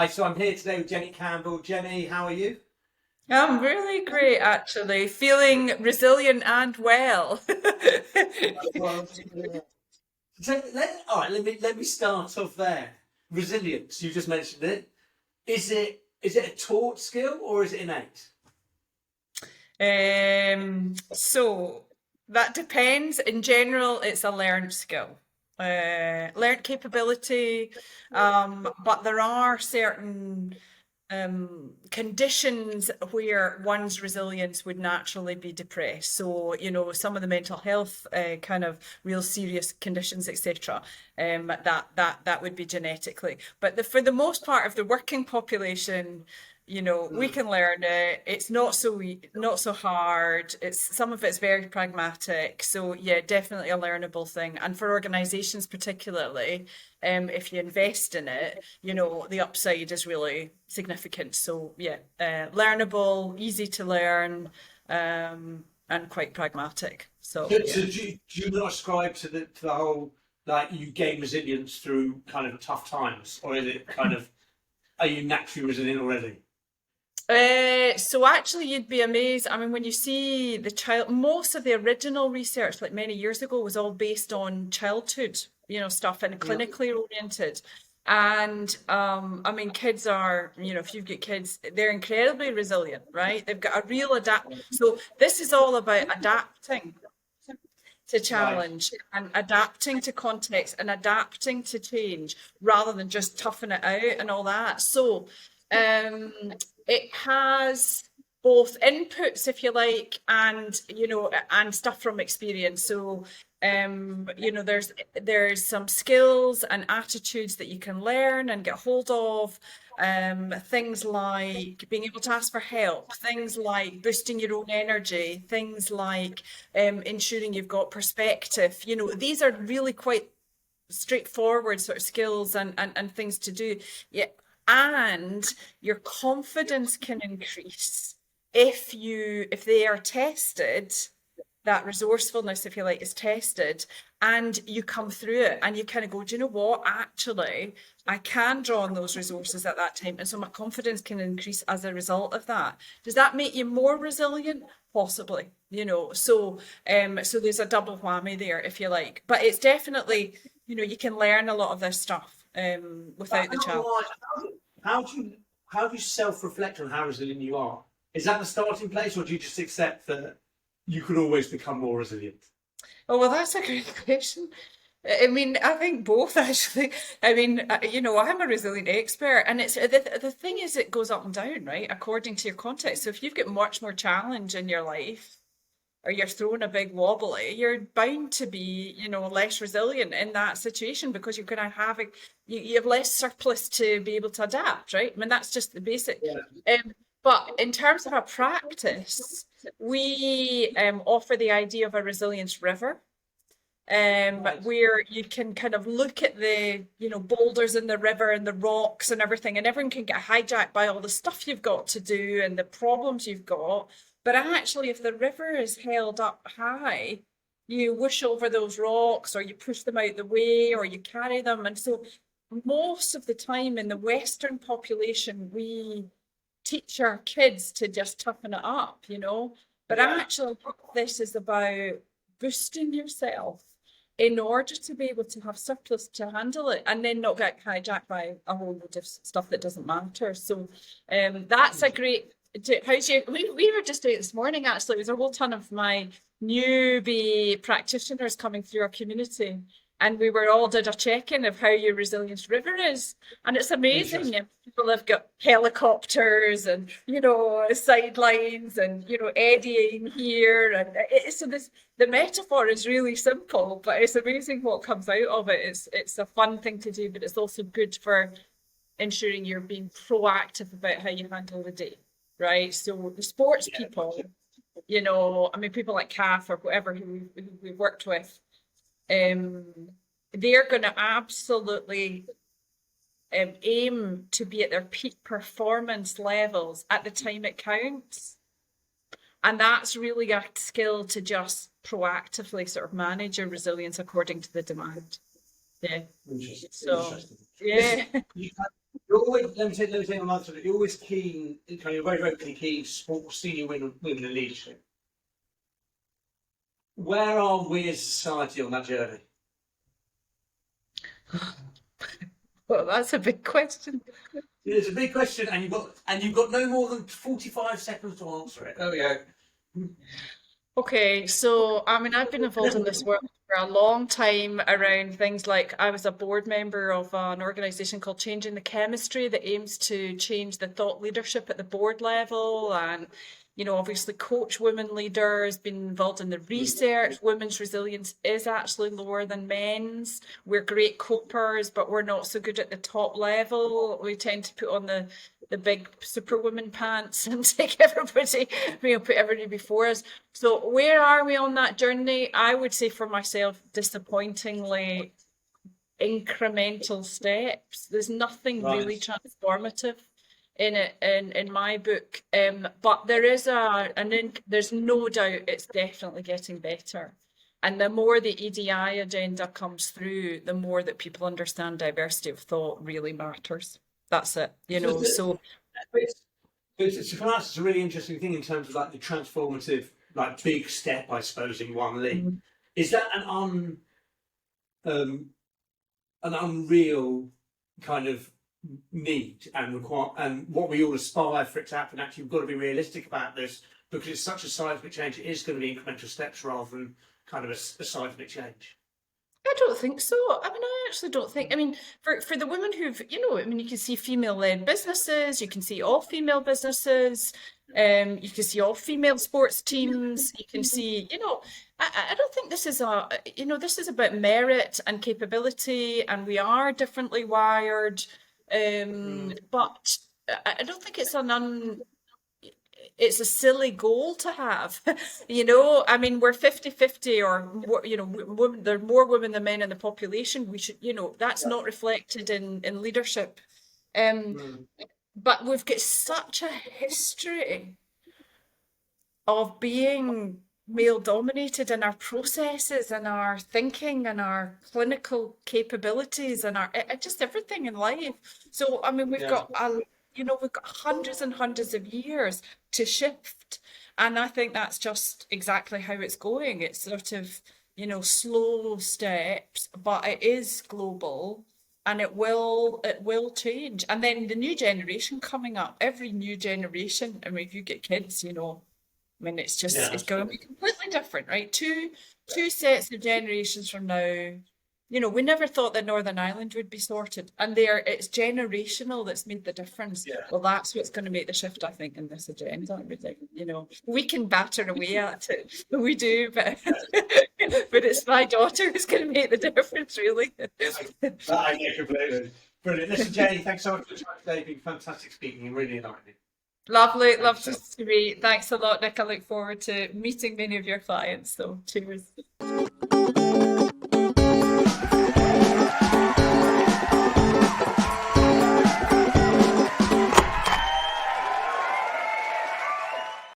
Hi, so I'm here today with Jenny Campbell. Jenny, how are you? I'm really great, actually. Feeling resilient and well. Well, all right, let me start off there. Resilience, you just mentioned it. Is it a taught skill or is it innate? So that depends. In general, it's a learned skill, learned capability. But there are certain conditions where one's resilience would naturally be depressed. So, some of the mental health kind of real serious conditions, etc. That would be genetically. But for the most part of the working population, we Mm. can learn it. It's not so hard. Some of it's very pragmatic. So yeah, definitely a learnable thing. And for organizations particularly, if you invest in it, the upside is really significant. So yeah, learnable, easy to learn, and quite pragmatic. So So yeah. do you not ascribe to the whole like you gain resilience through kind of tough times, or is it kind of are you naturally resilient already? So actually, you'd be amazed. I mean, when you see most of the original research, like many years ago, was all based on childhood, stuff and Mm. clinically oriented. And I mean, kids are, if you've got kids, they're incredibly resilient, right? They've got a real adapt. So this is all about adapting to Right. challenge and adapting to context and adapting to change rather than just toughing it out and all that. So um, it has both inputs, if you like, and stuff from experience. So there's some skills and attitudes that you can learn and get hold of. Things like being able to ask for help, things like boosting your own energy, things like ensuring you've got perspective. These are really quite straightforward sort of skills and things to do. Yeah. And your confidence can increase if they are tested, that resourcefulness, if you like, is tested, and you come through it and you kind of go, do you know what? Actually, I can draw on those resources at that time. And so my confidence can increase as a result of that. Does that make you more resilient? Possibly, so there's a double whammy there, if you like. But it's definitely, you can learn a lot of this stuff But without the challenge. how do you self-reflect on how resilient you are? Is that the starting place, or do you just accept that you could always become more resilient? Oh, well, that's a great question. I mean, I think both actually. I mean, I'm a resilient expert, and it's the thing is, it goes up and down, right, according to your context. So if you've got much more challenge in your life, or you're thrown a big wobbly, you're bound to be, less resilient in that situation because you're going to you have less surplus to be able to adapt, right? I mean, that's just the basic. Yeah. But in terms of a practice, we offer the idea of a resilience river, Right. where you can kind of look at the, boulders in the river and the rocks and everything, and everyone can get hijacked by all the stuff you've got to do and the problems you've got. But actually, if the river is held up high, you whoosh over those rocks or you push them out the way or you carry them. And so, most of the time in the Western population, we teach our kids to just toughen it up. But Yeah. actually, this is about boosting yourself in order to be able to have surplus to handle it and then not get hijacked by a whole load of stuff that doesn't matter. So that's a great. We were just doing it this morning actually. There's a whole ton of my newbie practitioners coming through our community. And we were all did a check-in of how your resilience river is. And it's amazing. Interesting. People have got helicopters and, sidelines and, eddying here. And so the metaphor is really simple, but it's amazing what comes out of it. It's a fun thing to do, but it's also good for ensuring you're being proactive about how you handle the day, right? So the sports Yeah. people, I mean, people like Kath or whoever who we've worked with, um, they're going to absolutely aim to be at their peak performance levels at the time it counts. And that's really a skill to just proactively sort of manage your resilience according to the demand. Yeah. Interesting. So, Interesting. Listen, yeah. you, You're always, let me say on that side, you're always keen, kind of very, very keen to support senior women in leadership. Where are we as a society on that journey? Well, that's a big question. It's a big question, and you've got no more than 45 seconds to answer it. There we go. Okay, so I mean, I've been involved in this work for a long time around things like I was a board member of an organization called Changing the Chemistry that aims to change the thought leadership at the board level and, you know, obviously coach women leaders, been involved in the research. Women's resilience is actually lower than men's. We're great copers, but we're not so good at the top level. We tend to put on the big superwoman pants and take everybody, you know, put everybody before us. So where are we on that journey? I would say for myself, disappointingly, incremental steps. There's nothing really transformative in it in my book. But there is there's no doubt it's definitely getting better. And the more the EDI agenda comes through, the more that people understand diversity of thought really matters. That's it, you know. So for us, it's a really interesting thing in terms of like the transformative, like big step, I suppose, in one leap. Is that an unreal kind of need and require, and what we all aspire for it to happen? Actually, we've got to be realistic about this because it's such a seismic change. It is going to be incremental steps rather than kind of a seismic change. I don't think so. I mean, I actually don't think. I mean, for the women who've, you know, I mean, you can see female-led businesses, you can see all-female businesses, you can see all-female sports teams, you can see, you know, I don't think this is you know, this is about merit and capability, and we are differently wired, but I don't think it's it's a silly goal to have, you know. I mean, we're 50-50 or more, you know, there are more women than men in the population. We should, you know, that's not reflected in leadership. But we've got such a history of being male dominated in our processes and our thinking and our clinical capabilities and our just everything in life. So, I mean, we've got you know, we've got hundreds and hundreds of years to shift. And I think that's just exactly how it's going. It's sort of, you know, slow steps, but it is global and it will change. And then the new generation coming up, every new generation, I mean, if you get kids, you know, I mean, it's just, it's going to be completely different, right? Two sets of generations from now. You know, we never thought that Northern Ireland would be sorted, and it's generational that's made the difference. Well, that's what's going to make the shift, I think, in this agenda. You know, we can batter away at it, we do, but but it's my daughter who's going to make the difference, really. I get completely. Brilliant. Listen, Jenny, thanks so much for the time today. It's been fantastic speaking and really enlightening. Lovely, love to meet. Thanks a lot, Nick. I look forward to meeting many of your clients. So, cheers.